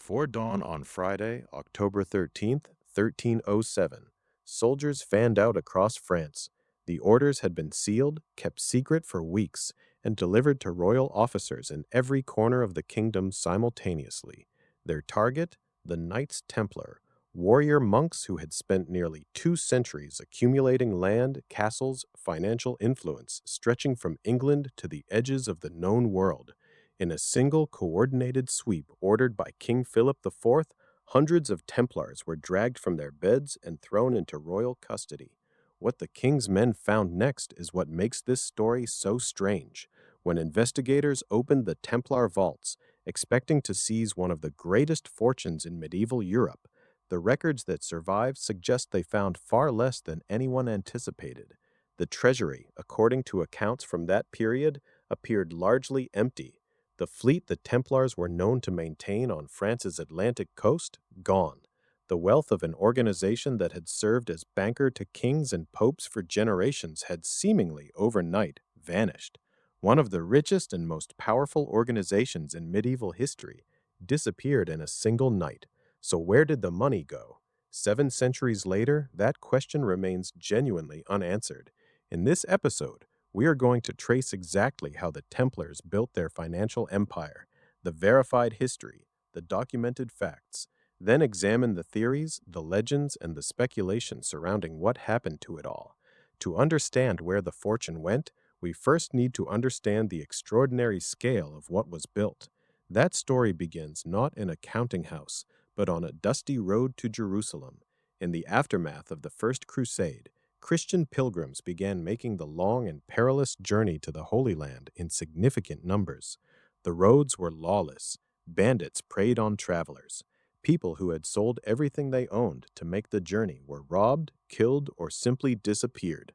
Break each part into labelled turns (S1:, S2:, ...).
S1: Before dawn on Friday, October 13th, 1307, soldiers fanned out across France. The orders had been sealed, kept secret for weeks, and delivered to royal officers in every corner of the kingdom simultaneously. Their target? The Knights Templar, warrior monks who had spent nearly 2 centuries accumulating land, castles, financial influence, stretching from England to the edges of the known world. In a single coordinated sweep ordered by King Philip IV, hundreds of Templars were dragged from their beds and thrown into royal custody. What the king's men found next is what makes this story so strange. When investigators opened the Templar vaults, expecting to seize one of the greatest fortunes in medieval Europe, the records that survive suggest they found far less than anyone anticipated. The treasury, according to accounts from that period, appeared largely empty. The fleet the Templars were known to maintain on France's Atlantic coast, gone. The wealth of an organization that had served as banker to kings and popes for generations had seemingly overnight vanished. One of the richest and most powerful organizations in medieval history disappeared in a single night. So where did the money go? 7 centuries later, that question remains genuinely unanswered. In this episode, we are going to trace exactly how the Templars built their financial empire, the verified history, the documented facts, then examine the theories, the legends, and the speculation surrounding what happened to it all. To understand where the fortune went, we first need to understand the extraordinary scale of what was built. That story begins not in a counting house, but on a dusty road to Jerusalem. In the aftermath of the First Crusade, Christian pilgrims began making the long and perilous journey to the Holy Land in significant numbers. The roads were lawless. Bandits preyed on travelers. People who had sold everything they owned to make the journey were robbed, killed, or simply disappeared.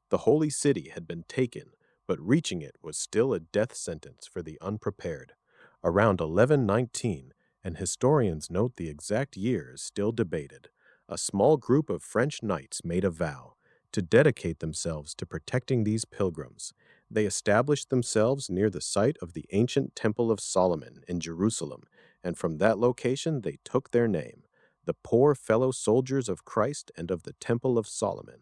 S1: The Holy City had been taken, but reaching it was still a death sentence for the unprepared. Around 1119, and historians note the exact year is still debated, a small group of French knights made a vow to dedicate themselves to protecting these pilgrims. They established themselves near the site of the ancient Temple of Solomon in Jerusalem, and from that location they took their name, the Poor Fellow Soldiers of Christ and of the Temple of Solomon.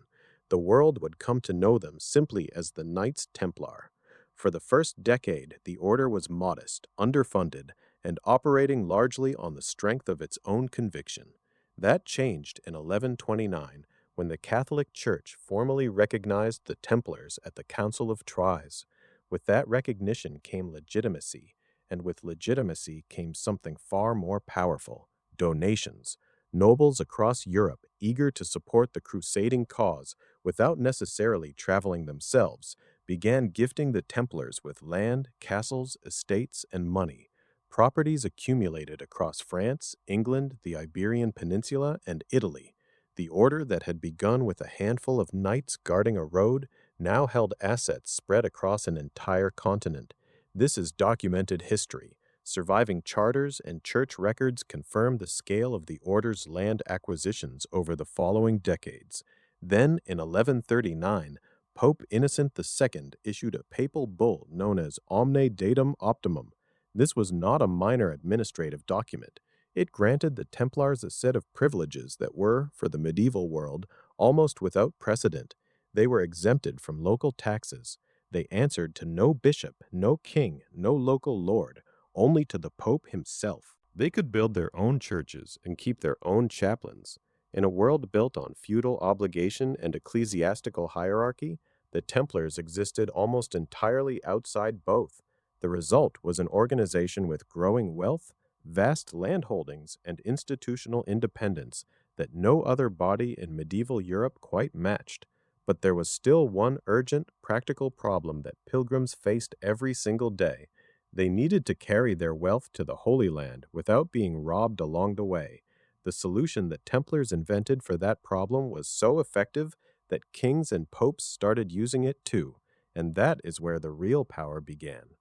S1: The world would come to know them simply as the Knights Templar. For the first decade, the order was modest, underfunded, and operating largely on the strength of its own conviction. That changed in 1129, when the Catholic Church formally recognized the Templars at the Council of Troyes. With that recognition came legitimacy, and with legitimacy came something far more powerful: donations. Nobles across Europe, eager to support the crusading cause without necessarily traveling themselves, began gifting the Templars with land, castles, estates, and money. Properties accumulated across France, England, the Iberian Peninsula, and Italy. The order that had begun with a handful of knights guarding a road now held assets spread across an entire continent. This is documented history. Surviving charters and church records confirm the scale of the order's land acquisitions over the following decades. Then, in 1139, Pope Innocent II issued a papal bull known as Omne Datum Optimum. This was not a minor administrative document. It granted the Templars a set of privileges that were, for the medieval world, almost without precedent. They were exempted from local taxes. They answered to no bishop, no king, no local lord, only to the Pope himself. They could build their own churches and keep their own chaplains. In a world built on feudal obligation and ecclesiastical hierarchy, the Templars existed almost entirely outside both. The result was an organization with growing wealth, vast landholdings, and institutional independence that no other body in medieval Europe quite matched. But there was still one urgent, practical problem that pilgrims faced every single day. They needed to carry their wealth to the Holy Land without being robbed along the way. The solution that Templars invented for that problem was so effective that kings and popes started using it too, and that is where the real power began.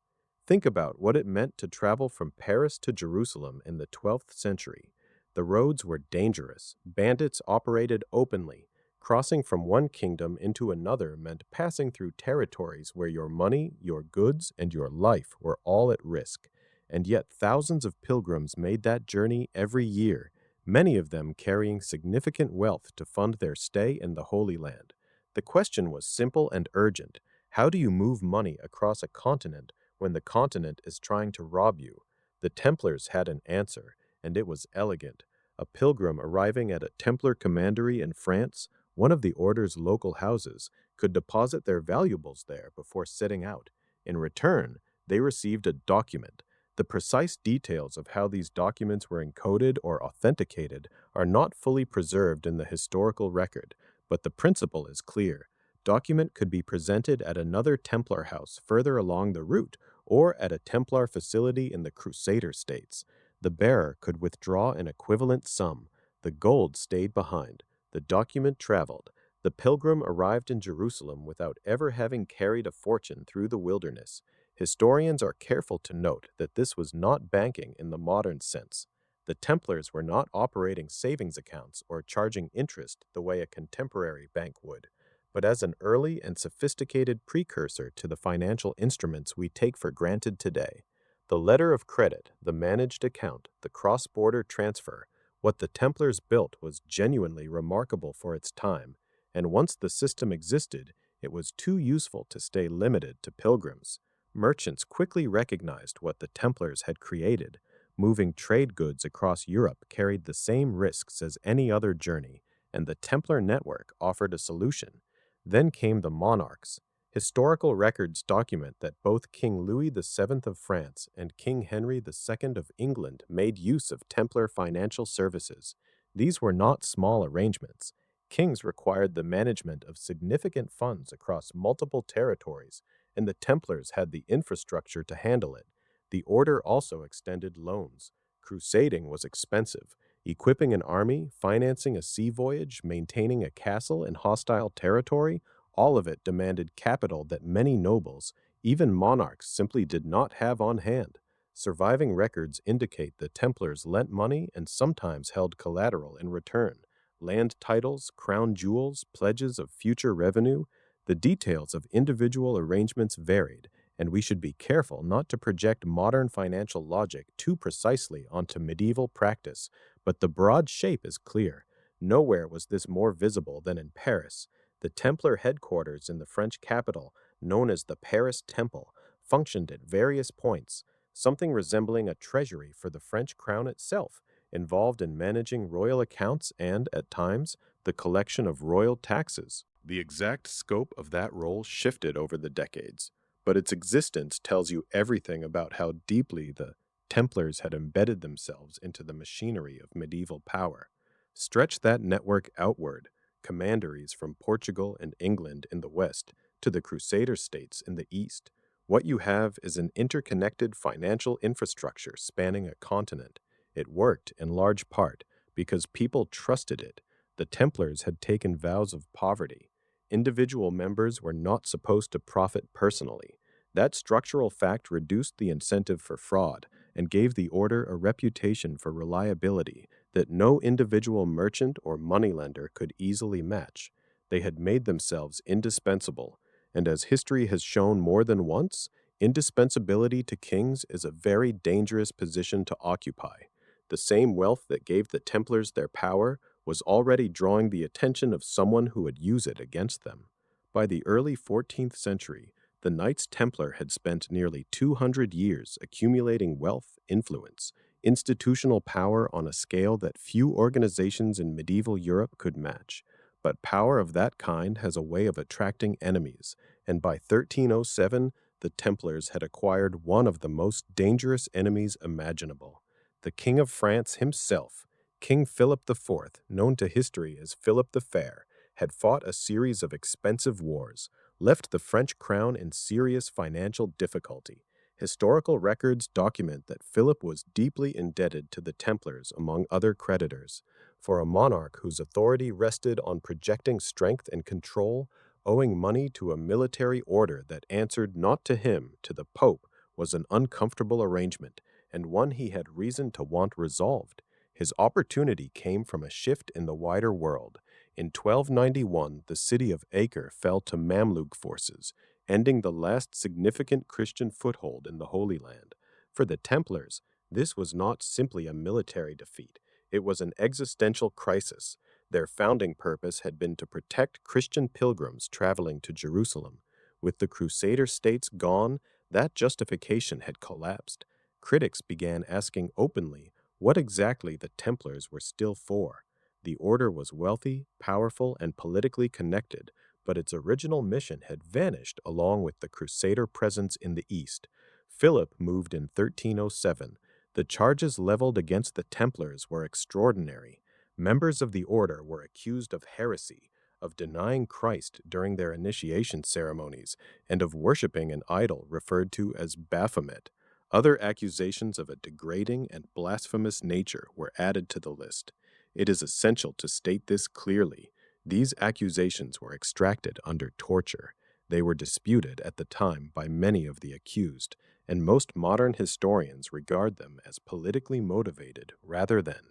S1: Think about what it meant to travel from Paris to Jerusalem in the 12th century. The roads were dangerous. Bandits operated openly. Crossing from one kingdom into another meant passing through territories where your money, your goods, and your life were all at risk. and yet thousands of pilgrims made that journey every year, many of them carrying significant wealth to fund their stay in the Holy Land. The question was simple and urgent. How do you move money across a continent when the continent is trying to rob you? The Templars had an answer, and it was elegant. A pilgrim arriving at a Templar commandery in France, one of the order's local houses, could deposit their valuables there before setting out. In return, they received a document. The precise details of how these documents were encoded or authenticated are not fully preserved in the historical record, but the principle is clear. Document could be presented at another Templar house further along the route or at a Templar facility in the Crusader states. The bearer could withdraw an equivalent sum. The gold stayed behind. The document traveled. The pilgrim arrived in Jerusalem without ever having carried a fortune through the wilderness. Historians are careful to note that this was not banking in the modern sense. The Templars were not operating savings accounts or charging interest the way a contemporary bank would, but as an early and sophisticated precursor to the financial instruments we take for granted today. The letter of credit, the managed account, the cross-border transfer, what the Templars built was genuinely remarkable for its time, and once the system existed, it was too useful to stay limited to pilgrims. Merchants quickly recognized what the Templars had created. Moving trade goods across Europe carried the same risks as any other journey, and the Templar network offered a solution. Then came the monarchs. Historical records document that both King Louis VII of France and King Henry II of England made use of Templar financial services. These were not small arrangements. Kings required the management of significant funds across multiple territories, and the Templars had the infrastructure to handle it. The order also extended loans. Crusading was expensive. Equipping an army, financing a sea voyage, maintaining a castle in hostile territory, all of it demanded capital that many nobles, even monarchs, simply did not have on hand. Surviving records indicate the Templars lent money and sometimes held collateral in return. Land titles, crown jewels, pledges of future revenue. The details of individual arrangements varied, and we should be careful not to project modern financial logic too precisely onto medieval practice, but the broad shape is clear. Nowhere was this more visible than in Paris. The Templar headquarters in the French capital, known as the Paris Temple, functioned at various points, something resembling a treasury for the French crown itself, involved in managing royal accounts and, at times, the collection of royal taxes. The exact scope of that role shifted over the decades, but its existence tells you everything about how deeply the Templars had embedded themselves into the machinery of medieval power. Stretch that network outward, commanderies from Portugal and England in the west to the Crusader states in the east. What you have is an interconnected financial infrastructure spanning a continent. It worked in large part because people trusted it. The Templars had taken vows of poverty. Individual members were not supposed to profit personally. That structural fact reduced the incentive for fraud and gave the order a reputation for reliability that no individual merchant or moneylender could easily match. They had made themselves indispensable, and as history has shown more than once, indispensability to kings is a very dangerous position to occupy. The same wealth that gave the Templars their power was already drawing the attention of someone who would use it against them. By the early 14th century, the Knights Templar had spent nearly 200 years accumulating wealth, influence, institutional power on a scale that few organizations in medieval Europe could match. But power of that kind has a way of attracting enemies, and by 1307, the Templars had acquired one of the most dangerous enemies imaginable. The King of France himself, King Philip IV, known to history as Philip the Fair, had fought a series of expensive wars, left the French crown in serious financial difficulty. Historical records document that Philip was deeply indebted to the Templars among other creditors. For a monarch whose authority rested on projecting strength and control, owing money to a military order that answered not to him, to the Pope, was an uncomfortable arrangement, and one he had reason to want resolved. His opportunity came from a shift in the wider world. In 1291, the city of Acre fell to Mamluk forces, ending the last significant Christian foothold in the Holy Land. For the Templars, this was not simply a military defeat, it was an existential crisis. Their founding purpose had been to protect Christian pilgrims traveling to Jerusalem. With the Crusader states gone, that justification had collapsed. Critics began asking openly what exactly the Templars were still for. The order was wealthy, powerful, and politically connected, but its original mission had vanished along with the Crusader presence in the East. Philip moved in 1307. The charges leveled against the Templars were extraordinary. Members of the order were accused of heresy, of denying Christ during their initiation ceremonies, and of worshipping an idol referred to as Baphomet. Other accusations of a degrading and blasphemous nature were added to the list. It is essential to state this clearly. These accusations were extracted under torture. They were disputed at the time by many of the accused, and most modern historians regard them as politically motivated rather than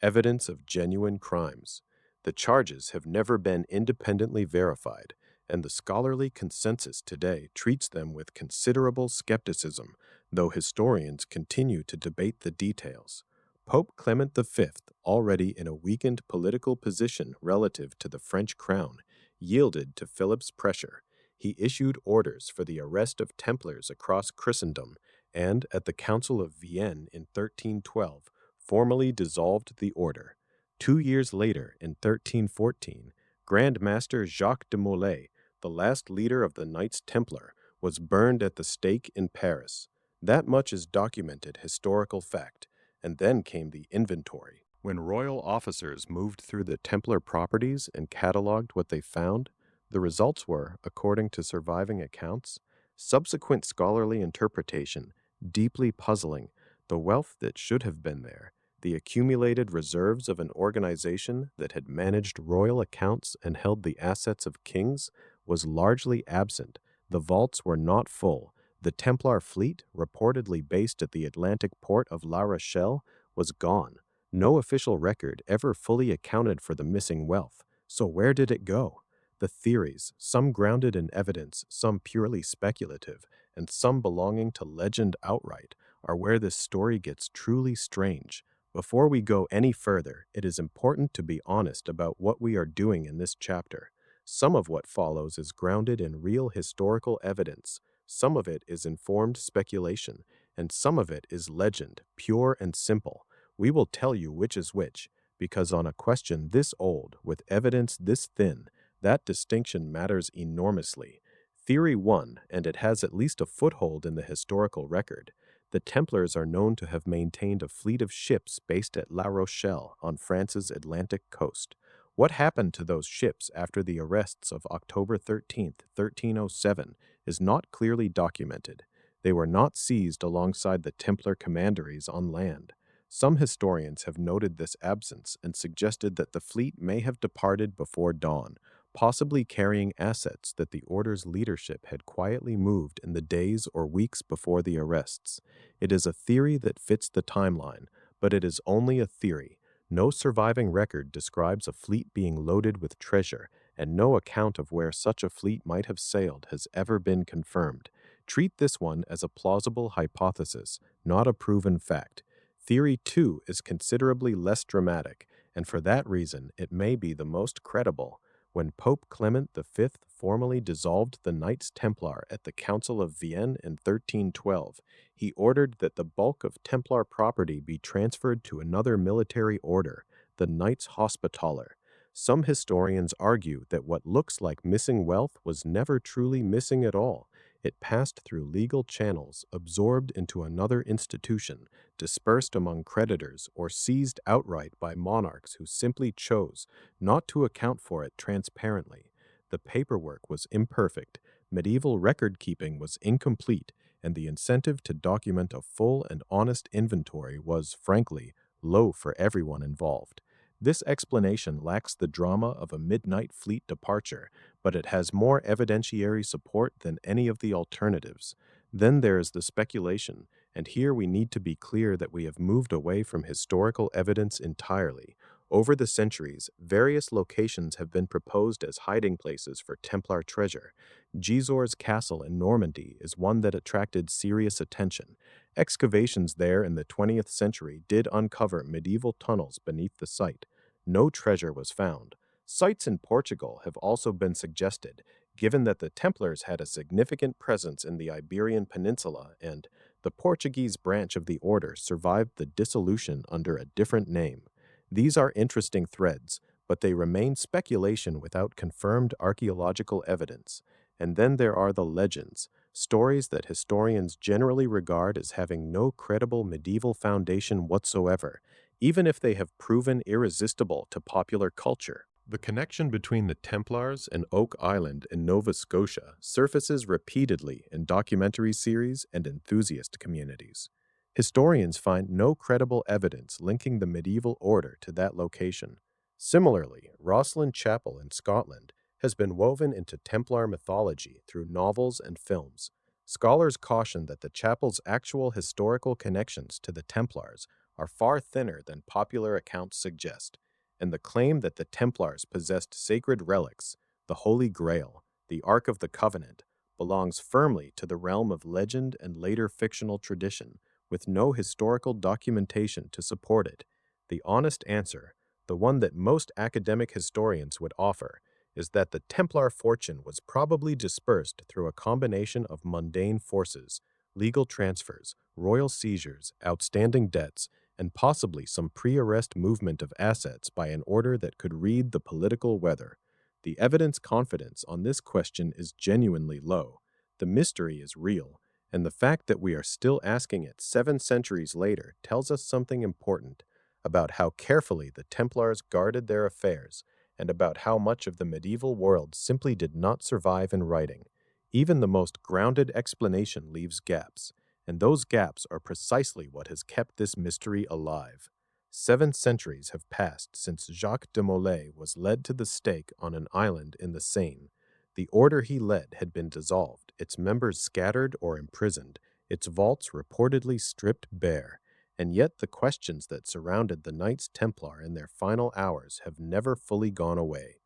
S1: evidence of genuine crimes. The charges have never been independently verified, and the scholarly consensus today treats them with considerable skepticism, though historians continue to debate the details. Pope Clement V, already in a weakened political position relative to the French crown, yielded to Philip's pressure. He issued orders for the arrest of Templars across Christendom and, at the Council of Vienne in 1312, formally dissolved the order. 2 years later, in 1314, Grand Master Jacques de Molay, the last leader of the Knights Templar, was burned at the stake in Paris. That much is documented historical fact, and then came the inventory. When royal officers moved through the Templar properties and catalogued what they found, the results were, according to surviving accounts, subsequent scholarly interpretation, deeply puzzling, the wealth that should have been there, the accumulated reserves of an organization that had managed royal accounts and held the assets of kings, was largely absent. The vaults were not full. The Templar fleet, reportedly based at the Atlantic port of La Rochelle, was gone. No official record ever fully accounted for the missing wealth. So where did it go? The theories, some grounded in evidence, some purely speculative, and some belonging to legend outright, are where this story gets truly strange. Before we go any further, it is important to be honest about what we are doing in this chapter. Some of what follows is grounded in real historical evidence, some of it is informed speculation, and some of it is legend, pure and simple. We will tell you which is which, because on a question this old, with evidence this thin, that distinction matters enormously. Theory 1, and it has at least a foothold in the historical record. The Templars are known to have maintained a fleet of ships based at La Rochelle on France's Atlantic coast. What happened to those ships after the arrests of October 13th, 1307, is not clearly documented. They were not seized alongside the Templar commanderies on land. Some historians have noted this absence and suggested that the fleet may have departed before dawn, possibly carrying assets that the order's leadership had quietly moved in the days or weeks before the arrests. It is a theory that fits the timeline, but it is only a theory. No surviving record describes a fleet being loaded with treasure, and no account of where such a fleet might have sailed has ever been confirmed. Treat this one as a plausible hypothesis, not a proven fact. Theory 2 is considerably less dramatic, and for that reason it may be the most credible. When Pope Clement V formally dissolved the Knights Templar at the Council of Vienne in 1312, he ordered that the bulk of Templar property be transferred to another military order, the Knights Hospitaller. Some historians argue that what looks like missing wealth was never truly missing at all. It passed through legal channels, absorbed into another institution, dispersed among creditors, or seized outright by monarchs who simply chose not to account for it transparently. The paperwork was imperfect, medieval record-keeping was incomplete, and the incentive to document a full and honest inventory was, frankly, low for everyone involved. This explanation lacks the drama of a midnight fleet departure, but it has more evidentiary support than any of the alternatives. Then there is the speculation, and here we need to be clear that we have moved away from historical evidence entirely. Over the centuries, various locations have been proposed as hiding places for Templar treasure. Gisor's castle in Normandy is one that attracted serious attention. Excavations there in the 20th century did uncover medieval tunnels beneath the site. No treasure was found. Sites in Portugal have also been suggested, given that the Templars had a significant presence in the Iberian Peninsula and the Portuguese branch of the order survived the dissolution under a different name. These are interesting threads, but they remain speculation without confirmed archaeological evidence. And then there are the legends, stories that historians generally regard as having no credible medieval foundation whatsoever, even if they have proven irresistible to popular culture. The connection between the Templars and Oak Island in Nova Scotia surfaces repeatedly in documentary series and enthusiast communities. Historians find no credible evidence linking the medieval order to that location. Similarly, Rosslyn Chapel in Scotland has been woven into Templar mythology through novels and films. Scholars caution that the chapel's actual historical connections to the Templars are far thinner than popular accounts suggest, and the claim that the Templars possessed sacred relics, the Holy Grail, the Ark of the Covenant, belongs firmly to the realm of legend and later fictional tradition, with no historical documentation to support it. The honest answer, the one that most academic historians would offer, is that the Templar fortune was probably dispersed through a combination of mundane forces, legal transfers, royal seizures, outstanding debts, and possibly some pre-arrest movement of assets by an order that could read the political weather. The evidence confidence on this question is genuinely low. The mystery is real, and the fact that we are still asking it 7 centuries later tells us something important about how carefully the Templars guarded their affairs and about how much of the medieval world simply did not survive in writing. Even the most grounded explanation leaves gaps, and those gaps are precisely what has kept this mystery alive. 7 centuries have passed since Jacques de Molay was led to the stake on an island in the Seine. The order he led had been dissolved, its members scattered or imprisoned, its vaults reportedly stripped bare, and yet the questions that surrounded the Knights Templar in their final hours have never fully gone away.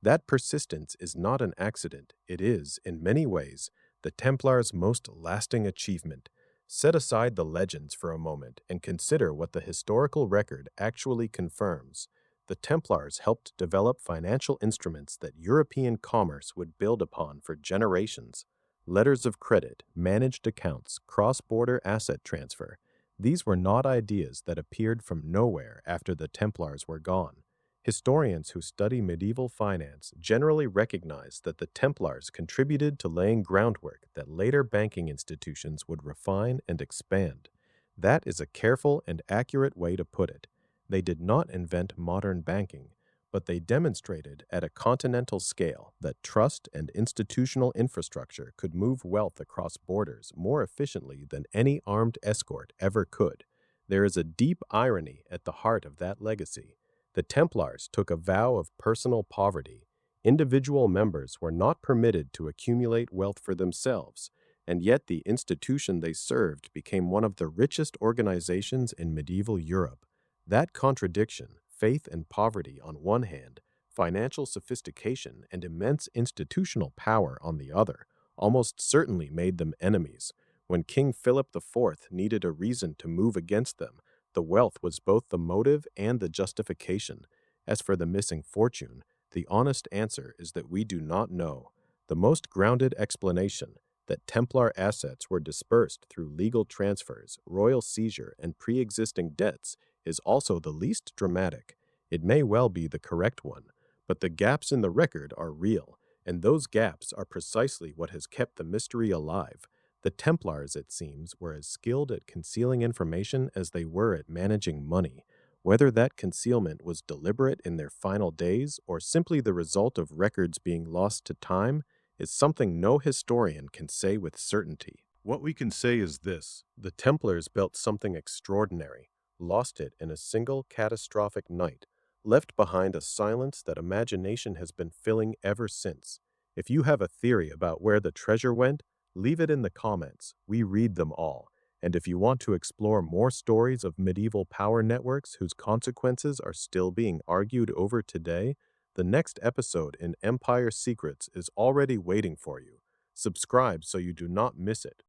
S1: That persistence is not an accident, it is, in many ways, the Templars' most lasting achievement. Set aside the legends for a moment and consider what the historical record actually confirms. The Templars helped develop financial instruments that European commerce would build upon for generations. Letters of credit, managed accounts, cross-border asset transfer. These were not ideas that appeared from nowhere after the Templars were gone. Historians who study medieval finance generally recognize that the Templars contributed to laying groundwork that later banking institutions would refine and expand. That is a careful and accurate way to put it. They did not invent modern banking, but they demonstrated at a continental scale that trust and institutional infrastructure could move wealth across borders more efficiently than any armed escort ever could. There is a deep irony at the heart of that legacy. The Templars took a vow of personal poverty. Individual members were not permitted to accumulate wealth for themselves, and yet the institution they served became one of the richest organizations in medieval Europe. That contradiction, faith and poverty on one hand, financial sophistication and immense institutional power on the other, almost certainly made them enemies. When King Philip IV needed a reason to move against them, the wealth was both the motive and the justification. As for the missing fortune, the honest answer is that we do not know. The most grounded explanation, that Templar assets were dispersed through legal transfers, royal seizure, and pre-existing debts, is also the least dramatic. It may well be the correct one, but the gaps in the record are real, and those gaps are precisely what has kept the mystery alive. The Templars, it seems, were as skilled at concealing information as they were at managing money. Whether that concealment was deliberate in their final days or simply the result of records being lost to time is something no historian can say with certainty. What we can say is this: the Templars built something extraordinary, lost it in a single catastrophic night, left behind a silence that imagination has been filling ever since. If you have a theory about where the treasure went, leave it in the comments. We read them all. And if you want to explore more stories of medieval power networks whose consequences are still being argued over today, the next episode in Empire Secrets is already waiting for you. Subscribe so you do not miss it.